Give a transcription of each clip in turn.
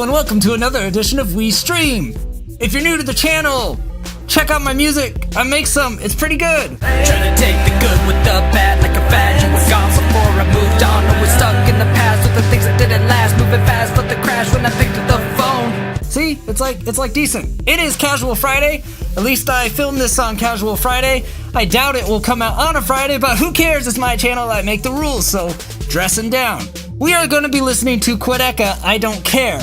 Hello and welcome to another edition of We Stream. If you're new to the channel, check out my music. I make some, it's pretty good. Trying to take the good with the bad like a fad. You were gone before I moved on. I was stuck in the past with the things that didn't last. Moving fast, let the crash when I picked up the phone. See, it's like decent. It is Casual Friday. At least I filmed this on Casual Friday. I doubt it will come out on a Friday, but who cares? It's my channel, I make the rules, so dressing down. We are going to be listening to Quadeca, I Don't Care.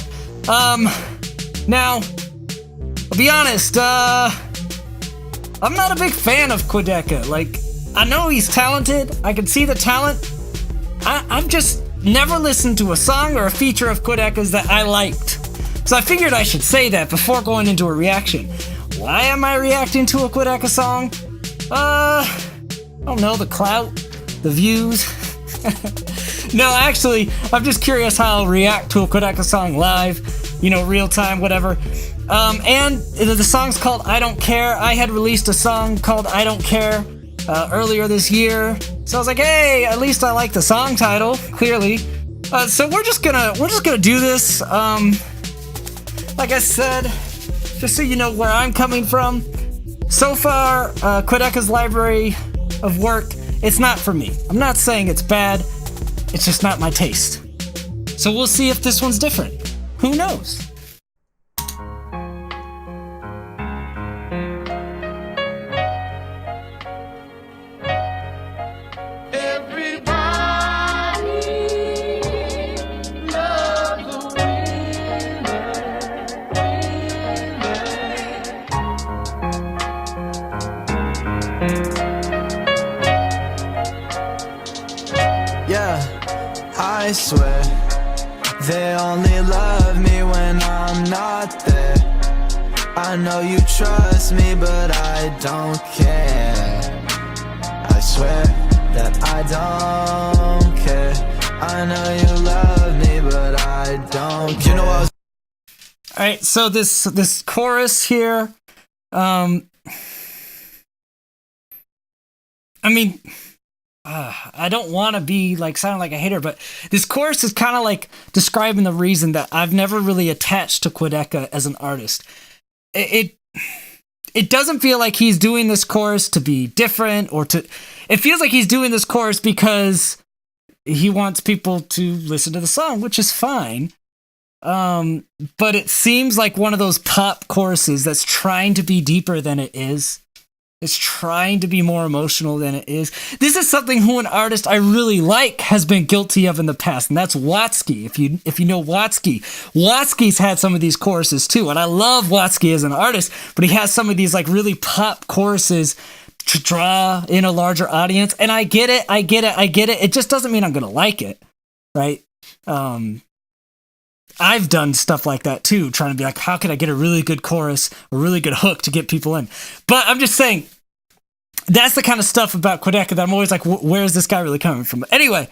Now, I'll be honest, I'm not a big fan of Quadeca. Like, I know he's talented, I can see the talent. I've just never listened to a song or a feature of Quadeca's that I liked. So I figured I should say that before going into a reaction. Why am I reacting to a Quadeca song? I don't know, the clout, the views. No, actually, I'm just curious how I'll react to a Quadeca song live, you know, real time, whatever. And the song's called I Don't Care. I had released a song called I Don't Care earlier this year. So I was like, hey, at least I like the song title, clearly. So we're just gonna do this. Like I said, just so you know where I'm coming from. So far, Quadeca's library of work, it's not for me. I'm not saying it's bad, it's just not my taste. So we'll see if this one's different. Who knows? I swear they only love me when I'm not there. I know you trust me, but I don't care. I swear that I don't care. I know you love me, but I don't care. You know I was. All right, so this chorus here, I mean, I don't want to be like sounding like a hater, but this chorus is kind of like describing the reason that I've never really attached to Quadeca as an artist. It doesn't feel like he's doing this chorus to be different or to. It feels like he's doing this chorus because he wants people to listen to the song, which is fine. But it seems like one of those pop choruses that's trying to be deeper than it is. It's trying to be more emotional than it is. This is something who an artist I really like has been guilty of in the past, and that's Watsky. If you know Watsky, Watsky's had some of these choruses too, and I love Watsky as an artist, but he has some of these like really pop choruses to draw in a larger audience, and I get it. It just doesn't mean I'm gonna like it, right? I've done stuff like that too, trying to be like, how can I get a really good chorus, a really good hook to get people in? But I'm just saying, that's the kind of stuff about Quadeca that I'm always like, where is this guy really coming from? Anyway,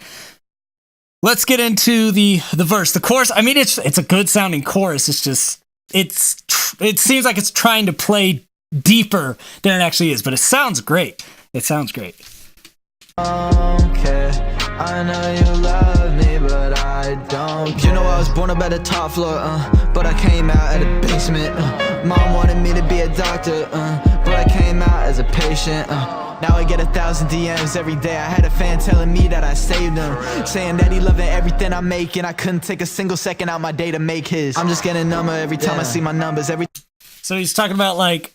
let's get into the verse. The chorus, I mean, it's a good sounding chorus. It's just, it seems like it's trying to play deeper than it actually is, but it sounds great. It sounds great. Okay, I know you love me, but I don't. You know I was born up at the top floor, but I came out at a basement. Mom wanted me to be a doctor, but I came out as a patient. Now I get 1,000 DMs every day. I had a fan telling me that I saved him, saying that he loving everything I make, and I couldn't take a single second out my day to make his. I'm just getting number every time I see my numbers. So he's talking about like.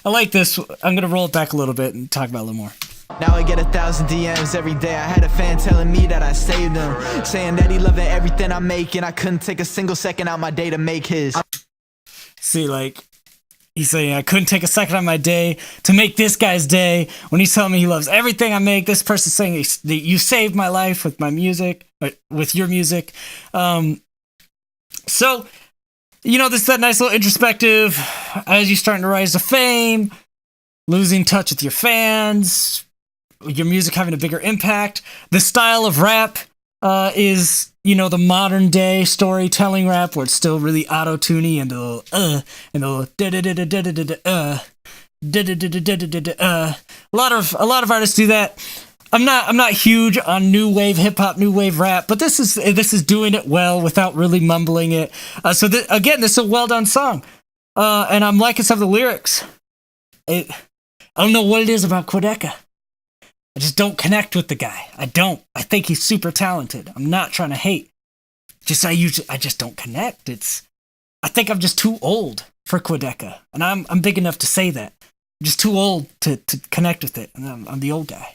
I like this. I'm going to roll it back a little bit and talk about it a little more. Now I get 1,000 DMs every day. I had a fan telling me that I saved him, saying that he loving everything I make, and I couldn't take a single second out my day to make his. See, like, he's saying, I couldn't take a second out of my day to make this guy's day when he's telling me he loves everything I make. This person's saying that you saved my life with my music, with your music. So, you know, this is that nice little introspective as you're starting to rise to fame, losing touch with your fans, your music having a bigger impact. The style of rap is, you know, the modern day storytelling rap where it's still really auto-tuney and a lot of artists do that. I'm not huge on new wave hip hop, new wave rap, but this is doing it well without really mumbling it. Again, this is a well done song, and I'm liking some of the lyrics. I don't know what it is about Quadeca. I just don't connect with the guy. I don't. I think he's super talented. I'm not trying to hate. I just don't connect. I think I'm just too old for Quadeca, and I'm big enough to say that. I'm just too old to connect with it, and I'm the old guy.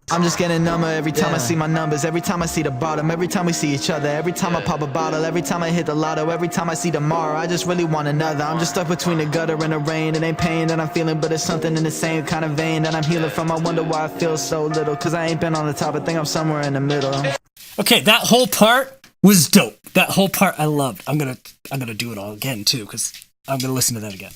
I'm just getting number every time I see my numbers, every time I see the bottom, every time we see each other, every time I pop a bottle, every time I hit the lotto, every time I see tomorrow, I just really want another. I'm just stuck between the gutter and the rain. It ain't pain that I'm feeling, but it's something in the same kind of vein that I'm healing from. I wonder why I feel so little, cause I ain't been on the top, I think I'm somewhere in the middle. Okay, that whole part was dope. That whole part I loved. I'm gonna do it all again too, cause I'm gonna listen to that again.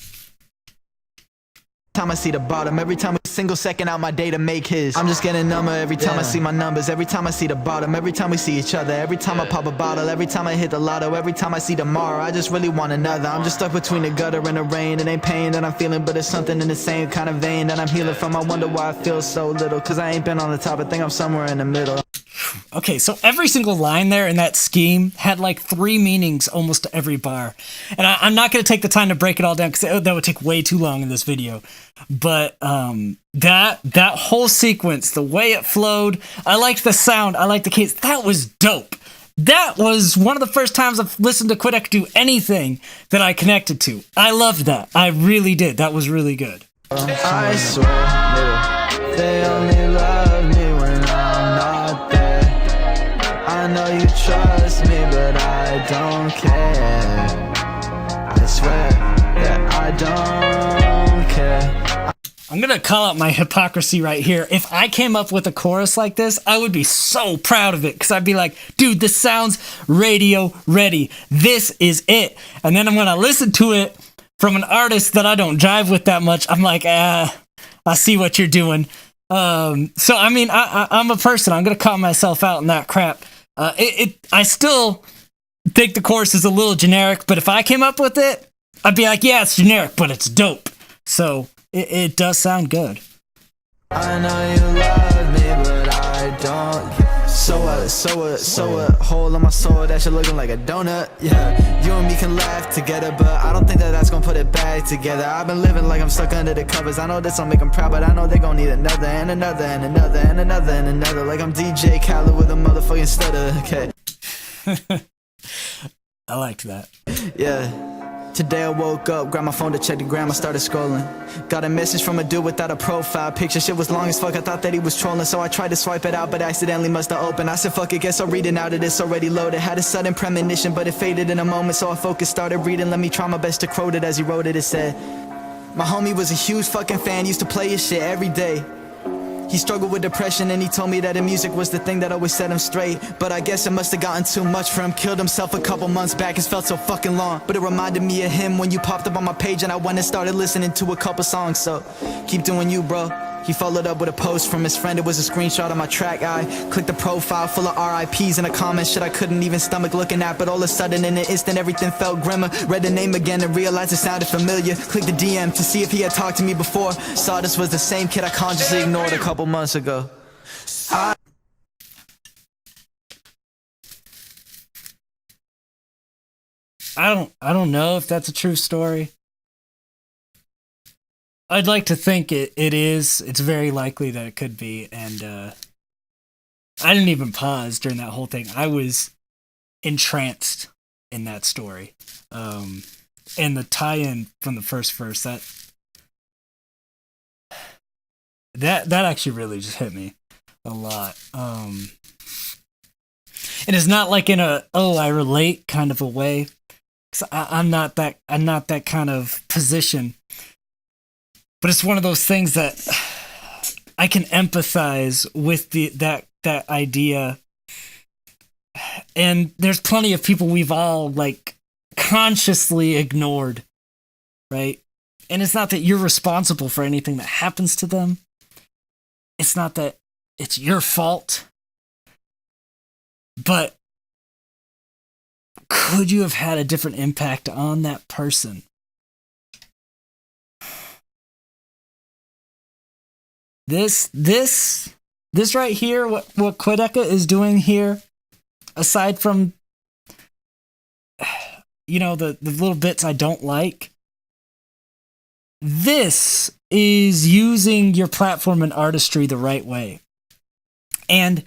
Time I see the bottom, every time a single second out my day to make his. I'm just getting number every time I see my numbers, every time I see the bottom, every time we see each other, every time I pop a bottle, every time I hit the lotto, every time I see tomorrow, I just really want another. I'm just stuck between the gutter and the rain. It ain't pain that I'm feeling, but it's something in the same kind of vein that I'm healing from. I wonder why I feel so little, cause I ain't been on the top, I think I'm somewhere in the middle. Okay, so every single line there in that Skeem had like 3 meanings almost to every bar. And I'm not going to take the time to break it all down because that would take way too long in this video. But that whole sequence, the way it flowed, I liked the sound, I liked the cadence. That was dope. That was one of the first times I've listened to Quadeca do anything that I connected to. I loved that. I really did. That was really good. I swear, they only love me when I'm not there. I know you trust me, but I don't care. I swear that I don't care. I'm gonna call out my hypocrisy right here. If I came up with a chorus like this, I would be so proud of it, because I'd be like, dude, this sounds radio ready. This is it. And then I'm gonna listen to it from an artist that I don't jive with that much. I'm like, I see what you're doing. So I mean, I'm a person. I'm gonna call myself out in that crap. I still think the chorus is a little generic, but if I came up with it, I'd be like, yeah, it's generic, but it's dope. So it does sound good. I know you love me, but I don't. So what, hole in my soul, that shit looking like a donut. Yeah, you and me can laugh together, but I don't think that that's gonna put it back together. I've been living like I'm stuck under the covers. I know this will make them proud, but I know they gon' need another and another and another and another and another. Like I'm DJ Khaled with a motherfucking stutter. Okay. I liked that. Yeah. Today I woke up, grabbed my phone to check the gram, I started scrolling. Got a message from a dude without a profile picture. Shit was long as fuck, I thought that he was trolling. So I tried to swipe it out, but accidentally must have opened. I said fuck it, guess I'll read it now that it's already loaded. Had a sudden premonition, but it faded in a moment. So I focused, started reading, let me try my best to quote it as he wrote it. It said, my homie was a huge fucking fan, used to play his shit every day. He struggled with depression and he told me that the music was the thing that always set him straight. But I guess it must have gotten too much for him. Killed himself a couple months back, it's felt so fucking long. But it reminded me of him when you popped up on my page, and I went and started listening to a couple songs. So keep doing you, bro. He followed up with a post from his friend. It was a screenshot of my track. I clicked the profile full of RIPs and a comment shit I couldn't even stomach looking at. But all of a sudden in an instant everything felt grimmer. Read the name again and realized it sounded familiar. Clicked the DM to see if he had talked to me before. Saw this was the same kid I consciously ignored a couple months ago. I don't know if that's a true story. I'd like to think it is. It's very likely that it could be. And I didn't even pause during that whole thing. I was entranced in that story. And the tie-in from the first verse, that actually really just hit me a lot. And it's not like in a, oh, I relate kind of a way. 'Cause I'm not that kind of position. But it's one of those things that I can empathize with that idea. And there's plenty of people we've all like consciously ignored, right? And it's not that you're responsible for anything that happens to them. It's not that it's your fault. But could you have had a different impact on that person? This this right here, what Quadeca is doing here, aside from, you know, the little bits I don't like, this is using your platform and artistry the right way. And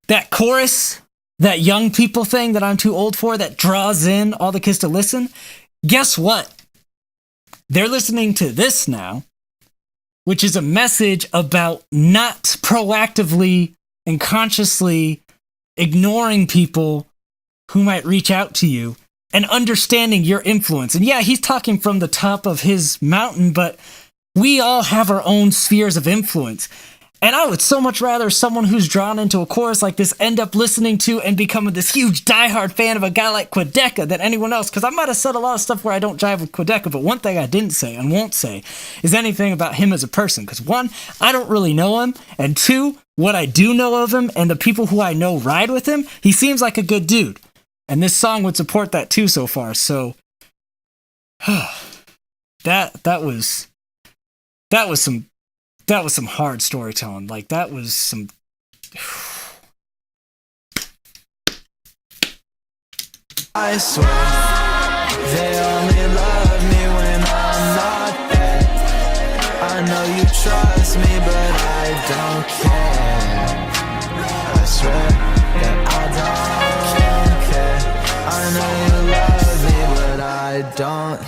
that chorus, that young people thing that I'm too old for, that draws in all the kids to listen, guess what? They're listening to this now, which is a message about not proactively and consciously ignoring people who might reach out to you and understanding your influence. And yeah, he's talking from the top of his mountain, but we all have our own spheres of influence. And I would so much rather someone who's drawn into a chorus like this end up listening to and becoming this huge diehard fan of a guy like Quadeca than anyone else. Because I might have said a lot of stuff where I don't jive with Quadeca, but one thing I didn't say and won't say is anything about him as a person. Because one, I don't really know him, and two, what I do know of him and the people who I know ride with him, he seems like a good dude. And this song would support that too so far. So that was some hard storytelling. Like, that was some... I swear they only love me when I'm not there. I know you trust me, but I don't care. I swear that I don't care. I know you love me, but I don't.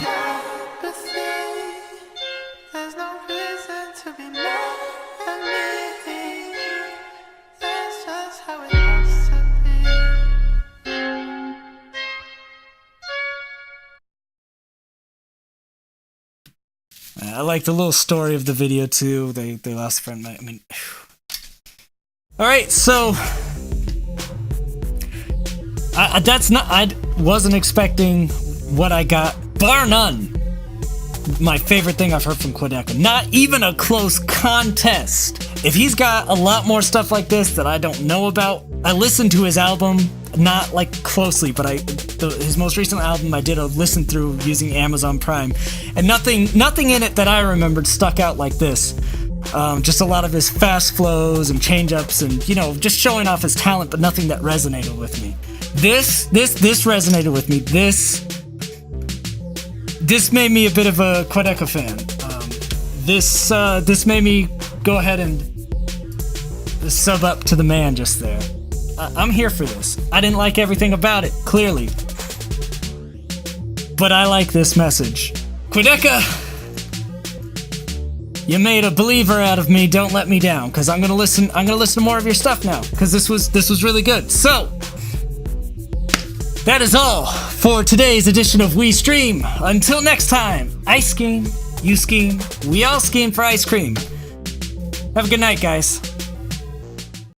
There's no reason to be mad at me. That's just how it has to be. I like the little story of the video too. They lost a friend. I mean, all right. So I wasn't expecting what I got. Bar none. My favorite thing I've heard from Quadeca. Not even a close contest. If he's got a lot more stuff like this that I don't know about, I listened to his album, not like closely, but his most recent album I did a listen through using Amazon Prime, and nothing in it that I remembered stuck out like this. Just a lot of his fast flows and change-ups and, you know, just showing off his talent, but nothing that resonated with me. This resonated with me. This made me a bit of a Quadeca fan. This made me go ahead and sub up to the man just there. I'm here for this. I didn't like everything about it, clearly. But I like this message. Quadeca, you made a believer out of me. Don't let me down, because I'm gonna listen to more of your stuff now, because this was really good. So that is all for today's edition of We Stream. Until next time, I scheme, you scheme, we all scheme for ice cream. Have a good night, guys.